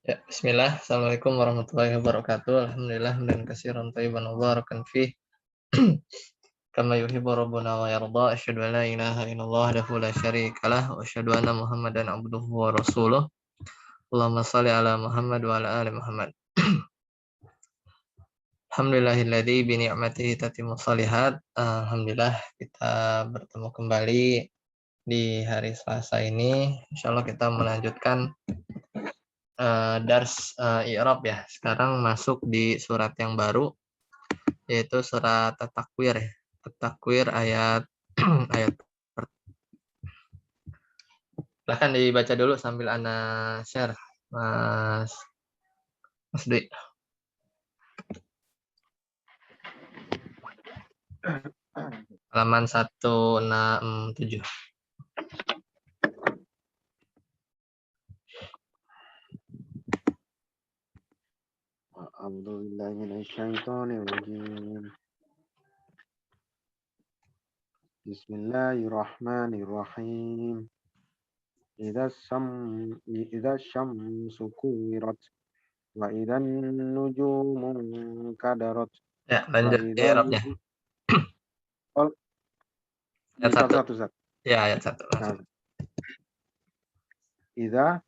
Ya, bismillah. Assalamualaikum warahmatullahi wabarakatuh. Alhamdulillah dan katsiran thayyiban mubarakan fih. Kama yuhibbu rabbuna wa yarda. Asyhadu an la ilaha illallah wahdahu la syarikalah wa asyhadu anna Muhammadan abduhu wa rasuluh. Allahumma shalli ala Muhammad wa ala ali Muhammad. Alhamdulillahilladzi bi ni'matihi tatimmu shalihat. Alhamdulillah kita bertemu kembali di hari Selasa ini. Insyaallah kita melanjutkan dars i'rab ya. Sekarang masuk di surat yang baru, yaitu surat At-Takwir ya. At-Takwir ayat ayat. Silahkan dibaca dulu sambil ana share, Mas Dwi. Halaman 167. A'udzubillahi minasyaitonirrajim. Bismillahirrahmanirrahim. Idza syamsu kuwirat wa idzan nujumu kadarat Ya, wa lanjut idzal i'rabnya. di Ayat 1. satu. Ya, ayat 1. Nah, idza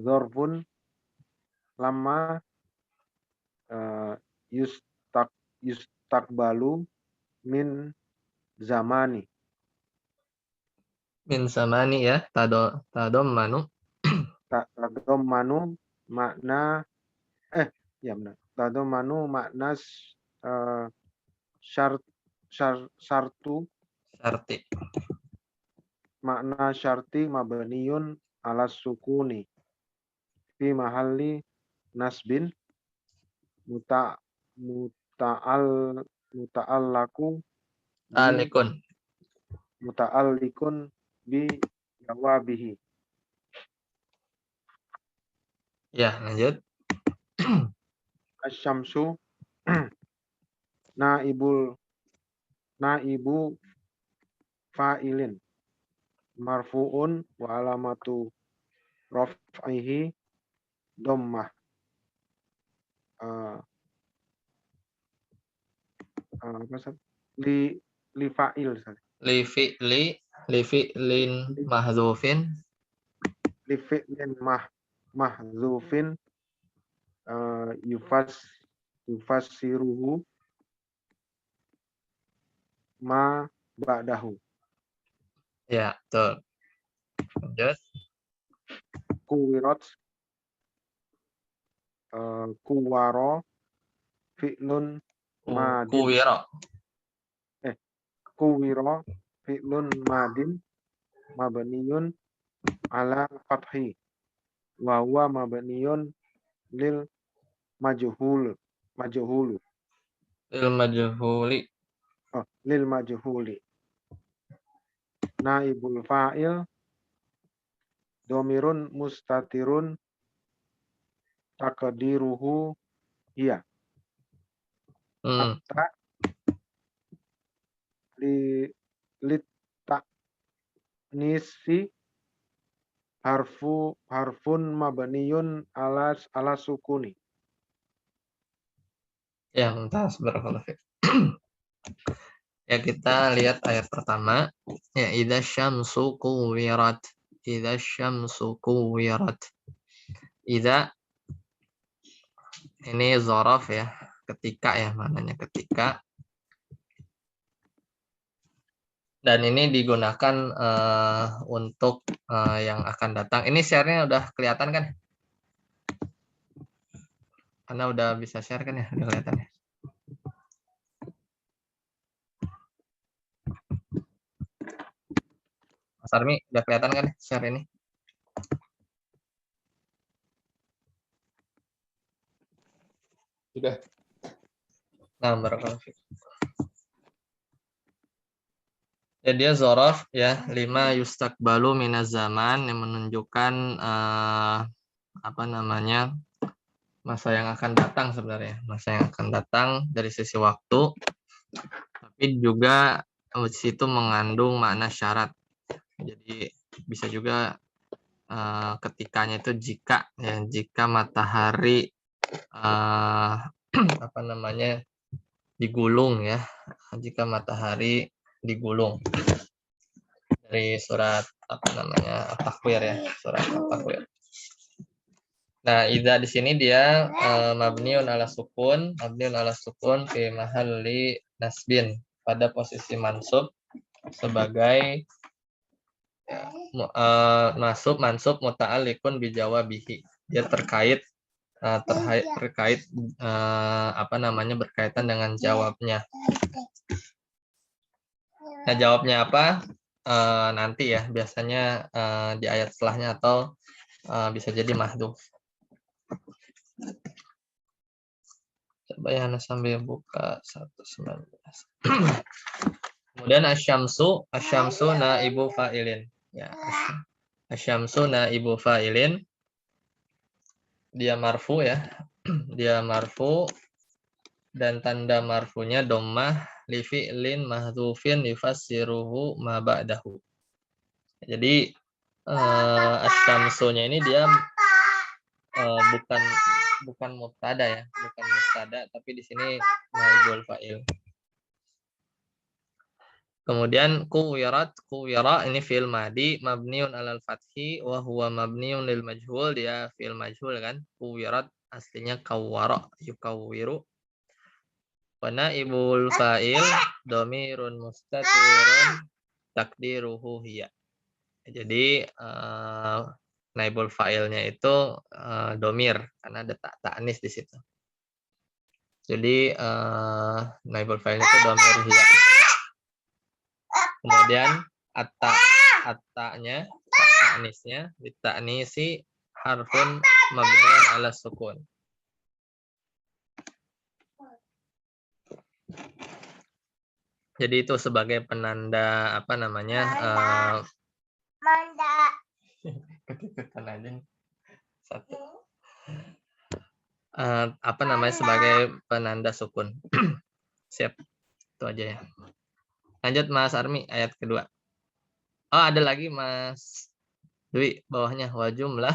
dzarfun lama yustaqbalu min zamani. Min samani ya, tadommanu. Tadommanu makna ya benar. Tadommanu makna syartu Syarti. makna syarti mabniyun ala sukuni fi mahalli nasbin muta'allaku Alikun. muta'allikun bi jawabihi. Ya, lanjut. Asyamsu naibu fa'ilin marfu'un wa alamatu raf'ihi dhammah. Li fa'il Li fi'lin mahdzufin. li fi'lin mahdzufin yufassiruhu ma ba'dahu. Ya, betul. Lanjut. Kuwirat kuwaro fi'lun madin. Kuwiro fi'lun madin mabniyun ala fathi wa huwa mabniyun lil majhuli. Lil majhuli. Naibul fa'il domirun mustatirun takdiruhu iya. Hatta nisi harfun mabniyun ala sukuni. Ya, mumtaz, barakallahu fiik. Ya, kita lihat ayat pertama. Ya, idza syamsu kuwirat. Idza syamsu kuwirat. Idza ini dzaraf ya, ketika ya, maknanya ketika. Dan ini digunakan untuk yang akan datang. Ini share-nya udah kelihatan kan? Karena udah bisa share kan ya, udah kelihatan ya. Mas Armi, udah kelihatan kan share ini? Sudah. Nah, barakallahu fiik. Ya, dia dzaraf ya, 5 yustaqbalu minaz zaman, yang menunjukkan apa namanya? Masa yang akan datang sebenarnya, masa yang akan datang dari sisi waktu, tapi juga di situ mengandung makna syarat. Jadi bisa juga ketikanya itu jika ya, jika matahari apa namanya digulung ya, jika matahari digulung, dari surat apa namanya At-Takwir ya, surat At-Takwir. Nah, idza di sini dia mabniun ala sukun fi mahalli nasbin, pada posisi mansub sebagai mansub muta'alliqun bi jawabihi. Dia terkait apa namanya berkaitan dengan jawabnya. Nah, jawabnya apa? Nanti ya, biasanya di ayat setelahnya atau bisa jadi mahdhuf. Coba ya, sambil buka 119. Kemudian asyamsu naibu fa'ilin. Ya, asyamsu naibu fa'ilin. Dia marfu ya. Dia marfu dan tanda marfunya dhammah li fi'lin mahdhufin yufassiruhu ma ba'dahu. Jadi asyamsunya ini dia bukan mubtada ya, bukan mubtada, tapi di sini naibul fa'il. Kemudian kuwirat ini fi'il madi mabniun alal fathi wa huwa mabniun lil majhul, dia fi'il majhul kan. Kuwirat aslinya kawwara yukawwiru. Wa naibul fa'il dhamirun mustatirun takdiruhu hiya. Jadi naibul fa'ilnya itu domir karena ada ta'nis di situ. Jadi naibul fa'ilnya itu domir hiya. Kemudian at-ta'nya, ta'nisnya, dita'nisi harfun mabniun ala sukun. Jadi itu sebagai penanda apa namanya? Ketikutan aja nih. Satu. Apa namanya sebagai penanda sukun. Siap. Itu aja ya. Lanjut Mas Armi, ayat kedua. Oh, ada lagi Mas Dwi, bawahnya wa jumlah.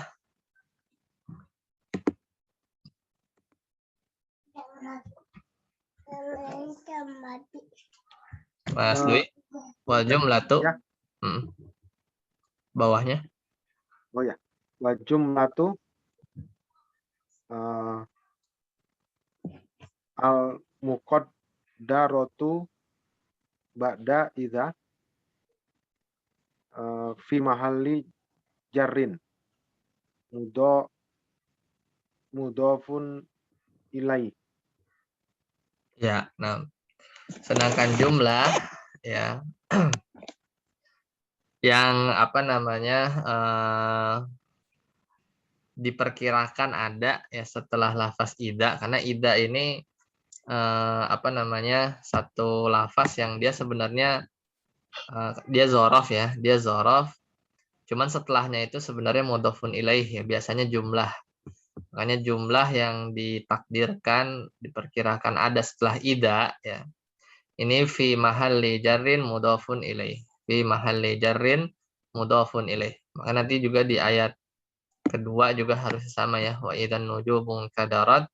Mas Dwi, wa jumlah tuh. Ya. Bawahnya. Oh ya. Wa jumlatu al muqaddaratu ba'da idza fi mahalli jarrin mudhafun ilai. Ya, nah sedangkan jumlah ya yang apa namanya diperkirakan ada ya setelah lafaz ida, karena ida ini apa namanya satu lafaz yang dia sebenarnya dia zorof ya, dia zorof, cuman setelahnya itu sebenarnya mudhofun ilaih ya, biasanya jumlah. Makanya jumlah yang ditakdirkan diperkirakan ada setelah ida ya, ini fi mahalli jarrin mudhofun ilaih, fi mahalli jarrin mudhofun ilaih. Maka nanti juga di ayat kedua juga harus sama ya, wa idzan nujumu kadarat,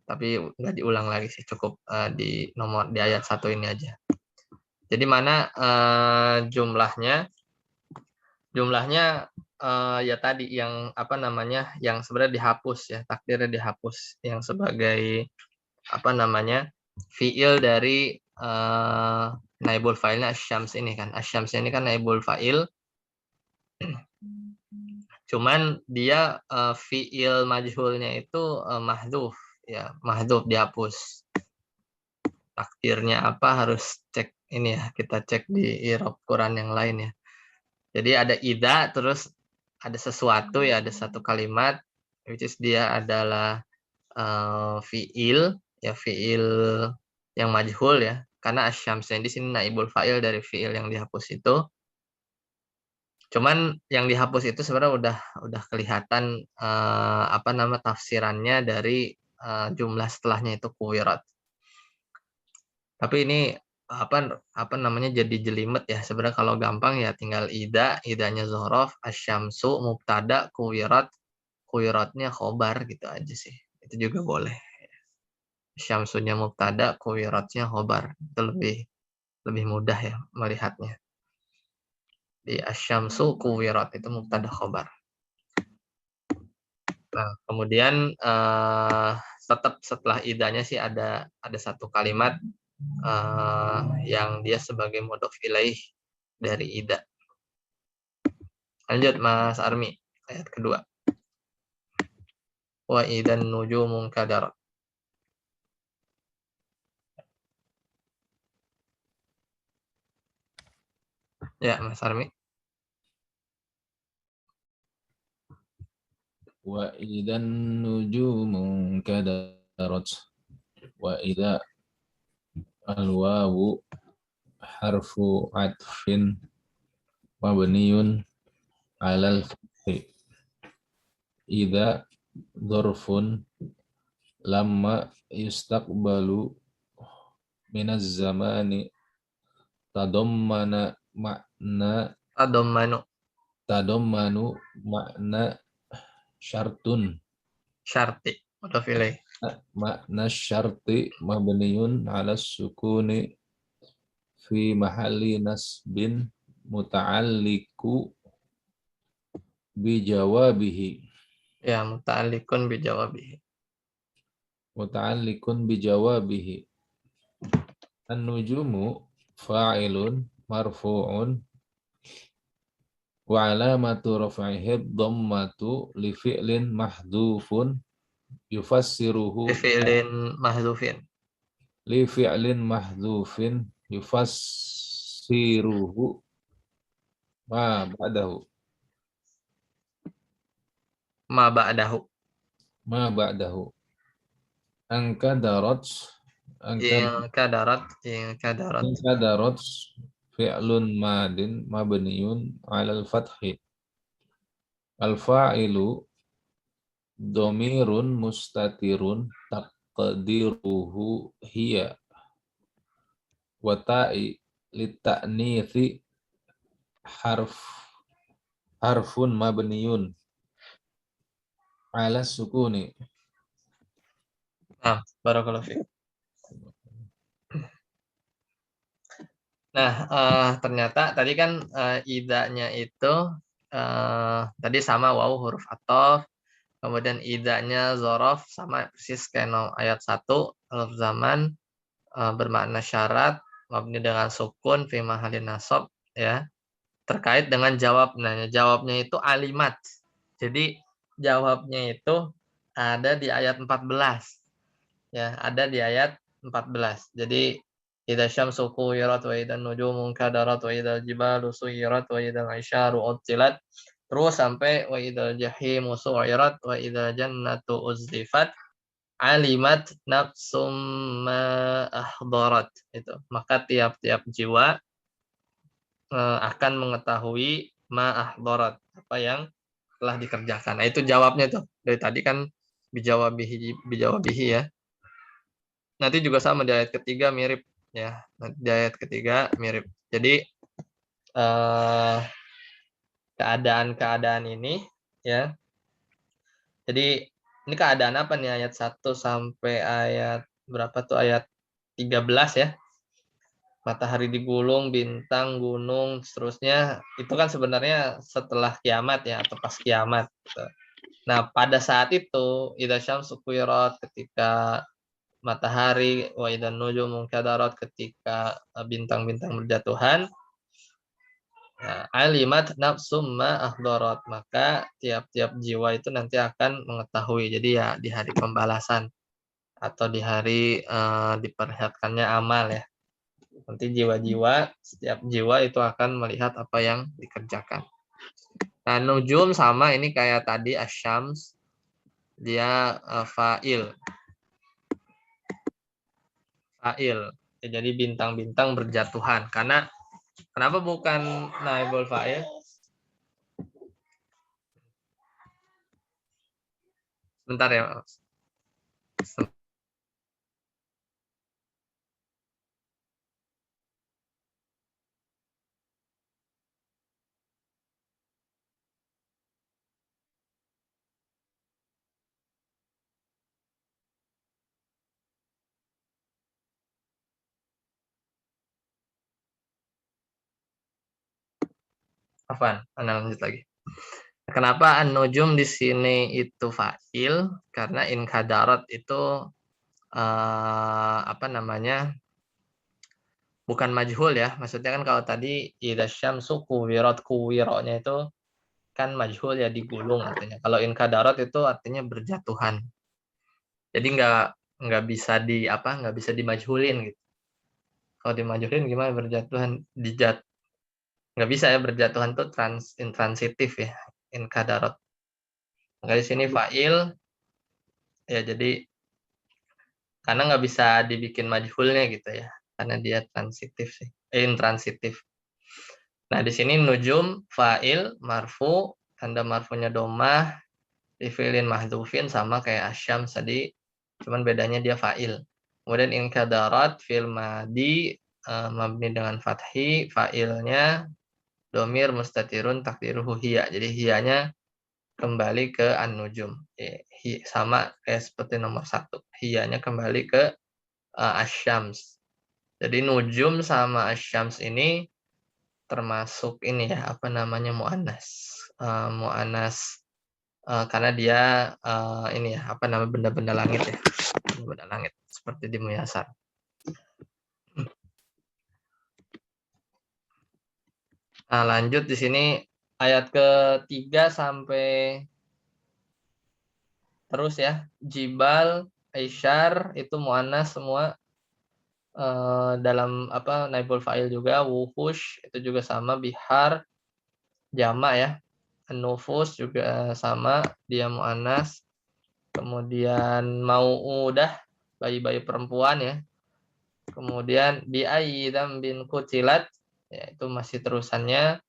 tapi nggak diulang lagi sih, cukup di ayat 1 ini aja. Jadi mana jumlahnya ya tadi yang apa namanya yang sebenarnya dihapus ya, takdirnya dihapus, yang sebagai apa namanya fiil dari naibul fa'ilnya asyams ini kan. Asyams ini kan naibul fa'il, cuman dia fiil majhulnya itu mahdhuf ya, mahdhuf dihapus. Takdirnya apa harus cek ini ya, kita cek di i'rab Quran yang lain ya. Jadi ada ida, terus ada sesuatu ya, ada satu kalimat which is dia adalah fiil ya, fiil yang majhul ya, karena asyamsnya di sini naibul fa'il dari fiil yang dihapus itu. Cuman yang dihapus itu sebenarnya udah kelihatan apa nama tafsirannya dari jumlah setelahnya itu kuwirat. Tapi ini apa namanya jadi jelimet ya. Sebenarnya kalau gampang ya tinggal idanya zorof, asyamsu, mubtada, kuwiratnya khobar gitu aja sih. Itu juga boleh. Syamsunya mubtada, kuwiratnya khobar. Itu lebih mudah ya melihatnya. Di asyamsu kuwirat itu mubtada khobar. Nah, kemudian tetap setelah idanya sih ada satu kalimat yang dia sebagai mudhof ilaih dari ida. Lanjut Mas Armi, ayat kedua. Wa idan nujumun kadarat. Ya, Mas Armi. Wa idan nujumun kadarat. Wa idza al-wawu harfu atfin mabniyun alal fathi. Idza dzarfun lamma yustaqbalu minaz zamani tadammana makna tadammanu makna syartun Syarti. Mudhof ilaih. makna syarti mabniyun ala sukuni fi mahalli nasbin muta'alliqu bi jawabihi Ya, muta'alliqun bi jawabihi. muta'alliqun bi jawabihi an-nujumu fa'ilun marfu'un wa alamatu raf'ihi dhammatu li fi'lin mahdhufun yufassiruhu Fi'lin mahdzufin. li fi'lin mahdhufin yufassiruhu ma ba'dahu Ma ba'dahu. ma ba'dahu angkadarat Kadarat. angkadarat fi'lun madin mabniyun 'alal fathi al-fa'ilu dhamirun mustatirun taqdiruhu hiya wa ta'i lita'nithi harfun mabniyun 'ala sukuni. Nah, barakallahu fiik. Nah, ternyata tadi kan idanya itu tadi sama wawu huruf athof, kemudian idanya zorof sama persis kayak ayat 1, alif zaman bermakna syarat, mabni dengan sukun, fi mahalin nasab ya. Terkait dengan jawab. Nah, jawabnya itu alimat. Jadi jawabnya itu ada di ayat 14. Ya, ada di ayat 14. Jadi idza syamsu kuwirat wa idzan nujumu kadarat wa idzal jibalu suyirat wa idzal isyaru uttilat terus sampai wa idzal jahimu su'irat wa idzal jannatu uzlifat alimat nafsum ma ahdarat itu. Maka tiap-tiap jiwa akan mengetahui ma ahdarat, apa yang telah dikerjakan. Nah, itu jawabnya tuh. Dari tadi kan bijawabihi ya. Nanti juga sama di ayat ketiga mirip ya. Nanti di ayat ketiga mirip. Jadi keadaan-keadaan ini ya. Jadi ini keadaan apa nih ayat 1 sampai ayat berapa tuh ayat 13 ya. Matahari digulung, bintang, gunung, seterusnya itu kan sebenarnya setelah kiamat ya atau pas kiamat. Gitu. Nah, pada saat itu idza syamsu kuwirat ketika matahari wa idzan nujumu kadarat ketika bintang-bintang berjatuhan. Nah, alimat nafsum ma ahdarat, maka tiap-tiap jiwa itu nanti akan mengetahui. Jadi ya di hari pembalasan atau di hari diperlihatkannya amal ya. Nanti jiwa-jiwa, setiap jiwa itu akan melihat apa yang dikerjakan. Nah, nujum sama ini kayak tadi asyams, dia fa'il. Fa'il. Ya, jadi bintang-bintang berjatuhan. Karena kenapa bukan naibul fa'il? Sebentar ya, Mas. lanjut lagi. Kenapa an-nujum di sini itu fa'il? Karena inkadarat itu apa namanya? Bukan majhul ya. Maksudnya kan kalau tadi idza syamsu kuwirat, kuwiranya itu kan majhul ya, digulung artinya. Kalau inkadarat itu artinya berjatuhan. Jadi nggak bisa nggak bisa dimajhulin gitu. Kalau dimajhulin gimana berjatuhan? Nggak bisa ya, berjatuhan tuh intransitif ya, inkadarat. Maka di sini fa'il ya, jadi karena nggak bisa dibikin majhulnya gitu ya, karena dia intransitif. Nah di sini nujum fa'il marfu, tanda marfunya domah, difilin mahdhufin sama kayak asyam tadi, cuman bedanya dia fa'il. Kemudian inkadarat fil madi mabni dengan fathi, fa'ilnya domir mustatirun takdiruhu hiya. Jadi hiyanya kembali ke an-nujum. Sama kayak seperti nomor 1. Hiyanya kembali ke asyams. Jadi nujum sama asyams ini termasuk ini ya, apa namanya, mu'annas. Mu'annas karena dia ini ya, apa namanya, benda-benda langit ya. Benda langit seperti di Muyasar. Nah, lanjut di sini ayat ke-3 sampai terus ya. Jibal, Aisyar itu mu'annas semua, dalam apa, naibul fa'il juga. Wuhush itu juga sama, bihar jama ya. Nufus juga sama, dia mu'annas. Kemudian mau'udah, bayi-bayi perempuan ya. Kemudian bi'ayyi dzambin qutilat, ya itu masih terusannya.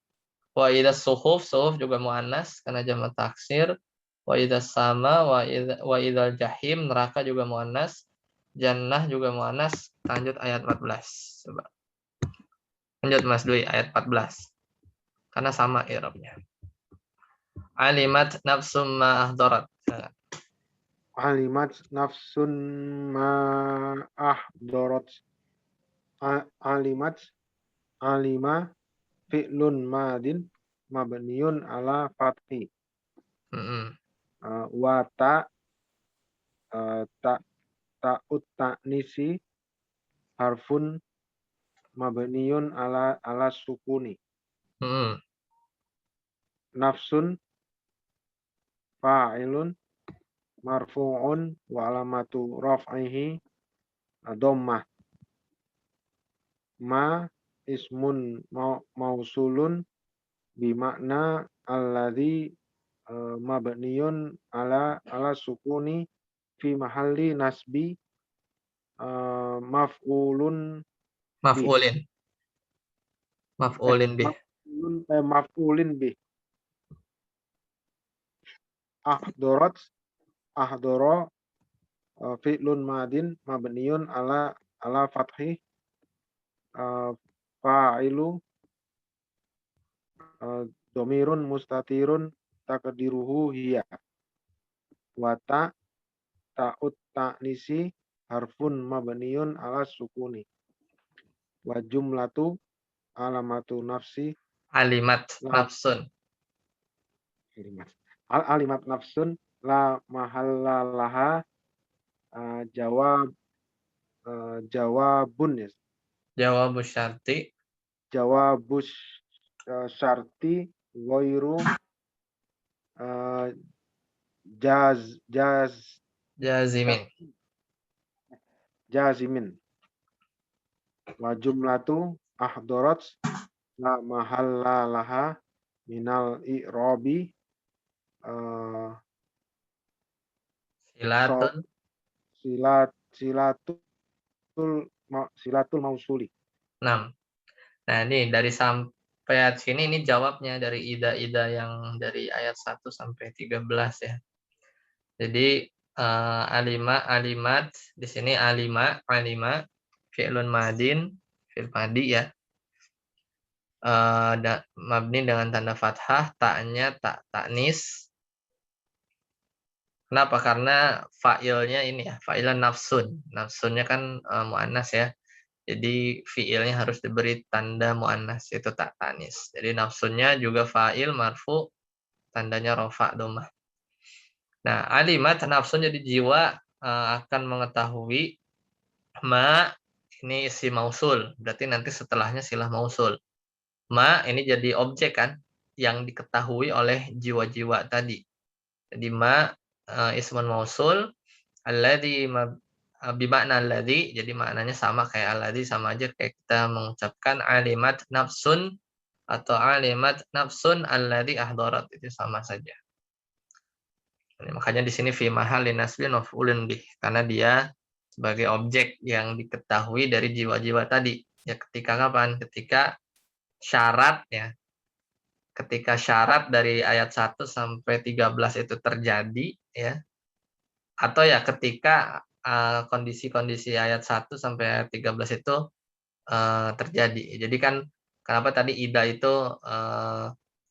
Wa idzas suhuf, suhuf juga muannas karena jamak taksir. Wa idzas sama, wa idzal jahim, neraka juga muannas. Jannah juga muannas. Lanjut ayat 14. Coba. Lanjut Mas Dwi ayat 14. Karena sama i'rabnya. Alimat nafsum ma ahdarat. Alimat nafsun ma ahdarat. Alimat alima fi'lun madin mabniun ala fathi. Wa ta'ut ta'nisi harfun mabniun ala sukuni. Nafsun fa'ilun marfu'un wa alamatu raf'ihi dhammah. Ma ismun mausulun bimakna alladhi mabniun ala sukuni fi mahalli nasbi maf'ulun Maf'ulin bih. Maf'ulin bih. Ahdarat ahdara fi'lun madin mabniun ala fathi fa'ilu domirun mustatirun takdiruhu hiya. Wa ta'ut ta'nisi harfun mabniun ala sukuni. Wa jumlatu alamatu nafsi Alimat nafsun. Alimat nafsun la mahallalaha jawabun ya. Jawabus syarti. Jawabus syarti ghairu jazimin. Wa jumlatu ahdarat la mahallalaha minal i'rabi silatul mausuli. 6. Nah, ini dari sampai ayat sini ini jawabnya dari ida-ida yang dari ayat 1 sampai 13 ya. Jadi alimat di sini alima fi'lun madin, fi'l madi ya. Mabni dengan tanda fathah, ta'nya ta'nis. Kenapa? Karena fa'ilnya ini ya, fa'ilan nafsun. Nafsunnya kan muannas ya. Jadi fiilnya harus diberi tanda muannas, yaitu tak tanis. Jadi nafsunnya juga fa'il marfu, tandanya rofa domah. Nah, alimat nafsun jadi jiwa akan mengetahui ma ini isim mausul, berarti nanti setelahnya silah mausul. Ma ini jadi objek kan yang diketahui oleh jiwa-jiwa tadi. Jadi ma ismun mausul, alladzi bimakna alladzi, jadi maknanya sama kayak alladzi, sama aja kayak kita mengucapkan alimat nafsun atau alimat nafsun alladzi ahdarat, itu sama saja. Makanya di sini fi mahallin nasbin maf'ulun bih, karena dia sebagai objek yang diketahui dari jiwa-jiwa tadi. Ya ketika kapan? Ketika syarat ya. Ketika syarat dari ayat 1 sampai 13 itu terjadi ya. Atau ya ketika kondisi-kondisi ayat 1 sampai ayat 13 itu terjadi. Jadi kan kenapa tadi ida itu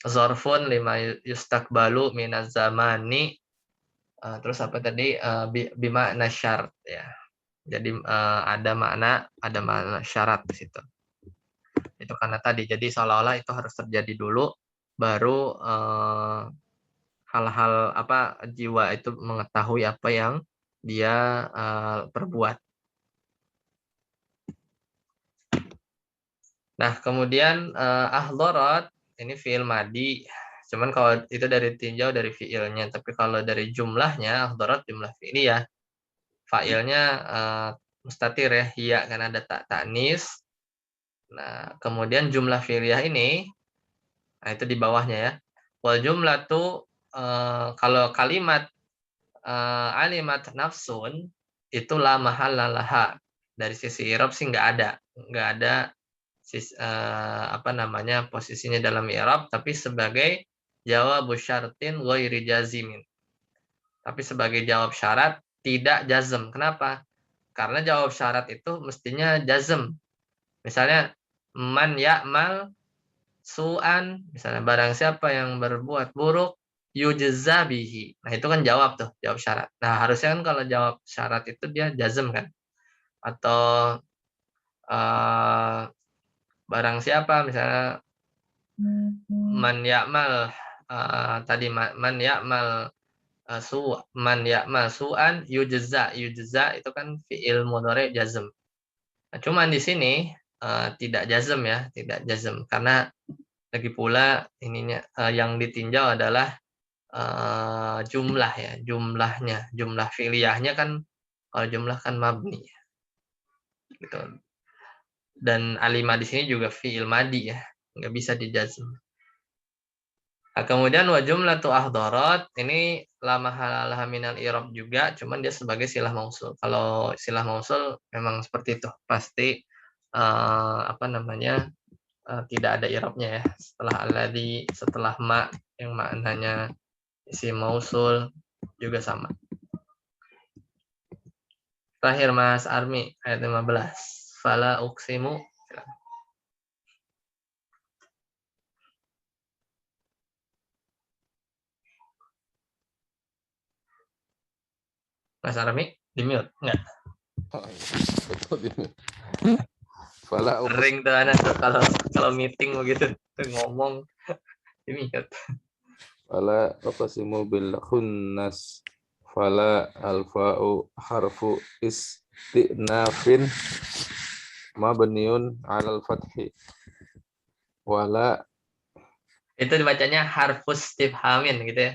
zorfun lima yustakbalu minaz zamani, terus apa tadi bima nasyart ya. Jadi ada makna syarat di situ. Itu karena tadi jadi seolah-olah itu harus terjadi dulu baru hal-hal apa jiwa itu mengetahui apa yang dia perbuat. Nah, kemudian ahdarat ini fiil madi. Cuman kalau itu dari tinjau dari fiilnya, tapi kalau dari jumlahnya ahdarat jumlah fi'liyah. Fa'ilnya mustatir ya, hiya karena ada tak tanis. Nah, kemudian jumlah fi'liyah ini, nah itu di bawahnya ya. Wal jumlah tuh kalau kalimat alimat nafsun itu la mahalla laha. Dari sisi i'rab sih nggak ada apa namanya posisinya dalam i'rab, tapi sebagai jawab syartin ghairi jazimin. Tapi sebagai jawab syarat tidak jazm. Kenapa? Karena jawab syarat itu mestinya jazm. Misalnya man ya'mal su'an, misalnya barang siapa yang berbuat buruk yujza bihi. Nah, itu kan jawab tuh, jawab syarat. Nah, harusnya kan kalau jawab syarat itu dia jazm kan. Atau barang siapa misalnya man ya'mal tadi man ya'mal man ya'mal su'an yujza itu kan fi'il mudhari jazm. Nah, cuman di sini tidak jazm ya, tidak jazm karena lagi pula ininya yang ditinjau adalah jumlah ya, jumlah fi'liyahnya kan, kalau jumlah kan mabni gitu. Dan alimah di sini juga fi'il madi ya, nggak bisa dijazm. Nah, kemudian wa jumlatu ahdarat ini la mahalalah minal i'rab juga, cuman dia sebagai silah mausul. Kalau silah mausul memang seperti itu, pasti apa namanya tidak ada i'rabnya ya. Setelah alladzi, setelah ma yang maknanya isim mausul juga sama. Terakhir Mas Armi ayat 15. Fala uqsimu. Mas Armi di mute enggak? Fala Ring tuh anak tuh kalau meeting begitu tuh ngomong di mute. Fala uqsimu bil khunnas. Fala alfa'u harfu istinafin mabniun 'alal fathi. Wala Itu dibacanya harfus istifhamin gitu ya.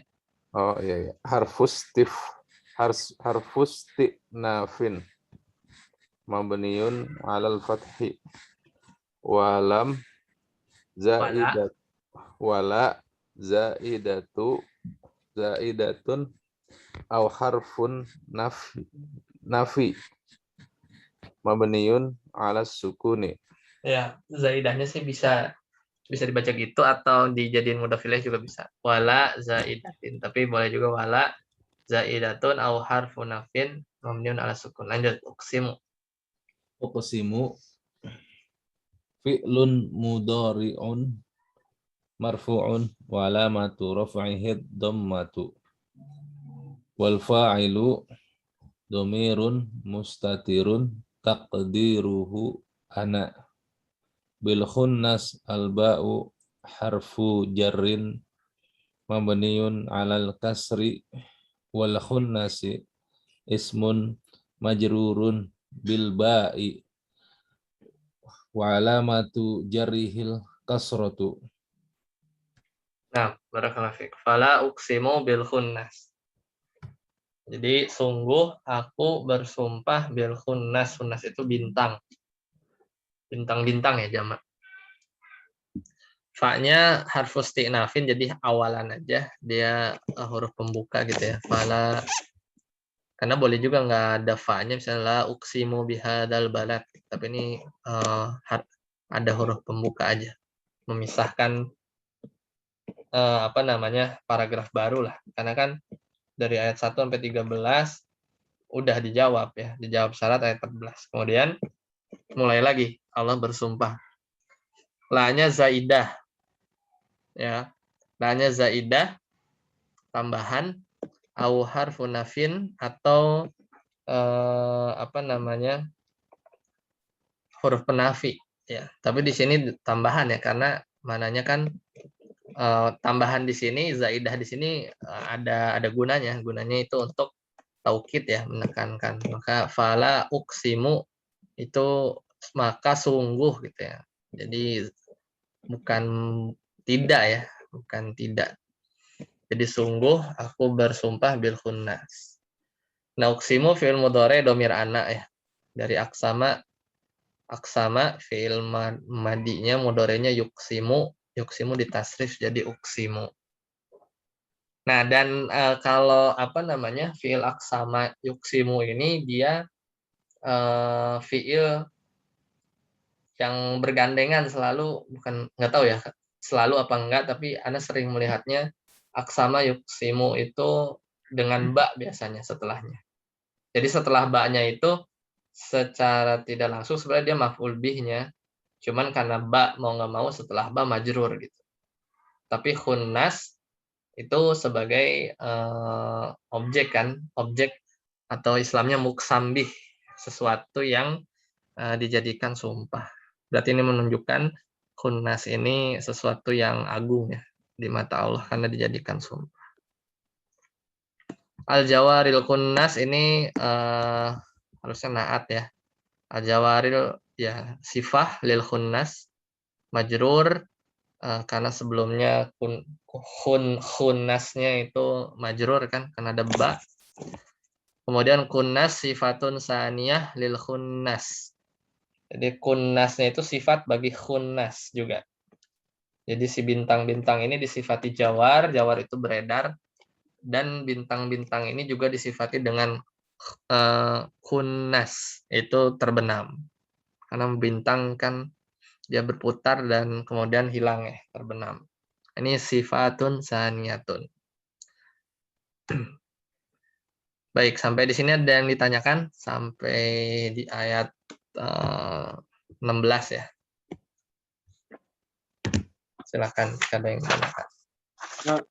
oh iya harfus tinafin mabniun 'alal fathi. Walam zaidat wala zaidatun aw harfun nafi mabniun 'ala sukuni. Ya, zaidahnya sih bisa dibaca gitu atau dijadiin mudhaf ilaih juga bisa. Wala zaidatin, tapi boleh juga wala zaidatun au harfun nafin mabniun ala sukun. Lanjut, uqsimu. Uqsimu fi'lun mudhari'un marfu'un wa alamatu raf'ihi dhammatu wal fa'ilu dhamirun mustatirun taqdiruhu ana. Bil khunnas al-ba'u harfu jarrin mabniun 'alal kasri wal khunnasi ismun majrurun bil ba'i wa alamatu jarrihil kasratu. Nah, barakallahu fiik. Fala uqsimu bil khunnas. Jadi sungguh aku bersumpah bil khunnas. Khunnas itu bintang. Bintang-bintang ya jamak. Fa-nya harfus isti'nafin, jadi awalan aja. Dia huruf pembuka gitu ya. Fala, karena boleh juga nggak ada fa-nya, misalnya la uqsimu bihadzal balad. Tapi ini ada huruf pembuka aja. Memisahkan apa namanya, paragraf baru lah. Karena kan dari ayat 1 sampai 13 udah dijawab ya. Dijawab syarat ayat 14. Kemudian mulai lagi Allah bersumpah. La-nya zaidah. Ya. La-nya zaidah tambahan au harfu nafin atau apa namanya, huruf penafi ya. Tapi di sini tambahan ya, karena mananya kan tambahan di sini, zaidah di sini ada gunanya. Gunanya itu untuk taukid ya, menekankan. Maka fala uqsimu itu maka sungguh gitu ya. Jadi bukan tidak ya, bukan tidak. Jadi sungguh aku bersumpah bil khunnas. Nah, uqsimu fi'il mudhari domir ana ya. Dari aksama, aksama fi'il madinya, mudhari'nya yuqsimu, yuqsimu ditasrif jadi uqsimu. Nah, dan kalau apa namanya, fi'il aksama yuqsimu ini dia fi'il yang bergandengan selalu, bukan, nggak tahu ya selalu apa enggak, tapi Anda sering melihatnya aksama yuqsimu itu dengan ba biasanya setelahnya. Jadi setelah ba-nya itu secara tidak langsung sebenarnya dia maf'ul bih-nya, cuman karena ba mau nggak mau setelah ba majrur gitu. Tapi khunnas itu sebagai objek kan, objek atau Islamnya muqsam bih, sesuatu yang dijadikan sumpah. Berarti ini menunjukkan khunnas ini sesuatu yang agung ya di mata Allah karena dijadikan sumpah. Al-jawaril khunnas ini harusnya naat ya. Al-jawaril ya sifah lil khunnas, majrur karena sebelumnya khunnasnya itu majrur kan karena ada ba. Kemudian khunnas sifatun saniyah lil khunnas. Jadi kunnasnya itu sifat bagi khunnas juga. Jadi si bintang-bintang ini disifati jawar, jawar itu beredar, dan bintang-bintang ini juga disifati dengan khunnas, itu terbenam. Karena bintang kan dia berputar dan kemudian hilang ya, terbenam. Ini sifatun saniyatun. Baik, sampai di sini ada yang ditanyakan sampai di ayat 16 ya. Silakan ada yang ditanyakan. Nah,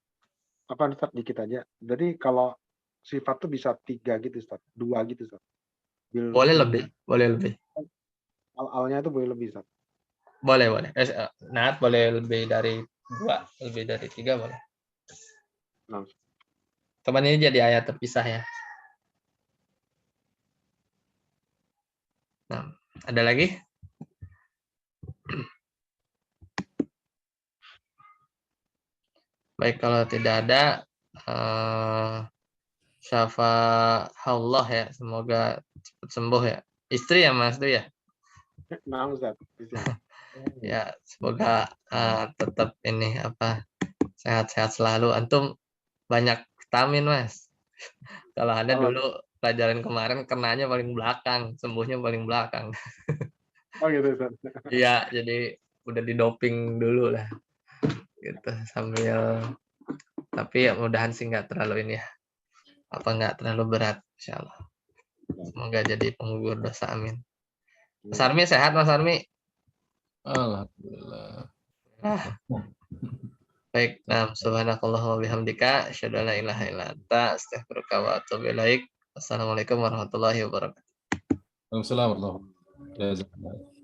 apa Ustaz dikit aja. Jadi kalau sifat tuh bisa 3 gitu Ustaz, 2 gitu Ustaz. Boleh lebih, boleh lebih. Al-alnya itu boleh lebih Ustaz. Boleh, boleh. Naat boleh lebih dari 2, lebih dari 3 boleh. Nah, Teman ini jadi ayat terpisah ya. Nah, ada lagi? Baik, kalau tidak ada, syafa'allah ya. Semoga cepat sembuh ya. Istri ya Mas tuh ya? nah Ustaz. Ya, semoga tetap ini apa, sehat-sehat selalu. Antum banyak vitamin Mas. Kalau Anda dulu pelajaran kemarin kenanya paling belakang, sembuhnya paling belakang. Oh gitu Ustaz. Iya, jadi udah didoping dulu lah. Gitu sambil, tapi ya mudahan sih nggak terlalu ini ya. Apa nggak terlalu berat, insyaallah. Semoga jadi penggugur dosa, amin. Mas Armi sehat Mas Armi? Alhamdulillah. Baik, nah subhanakallahumma bihamdika asyhadu an la ilaha illa anta astaghfiruka wa atubu ilaik. Wassalamualaikum warahmatullahi wabarakatuh. Waalaikumsalam warahmatullahi wabarakatuh.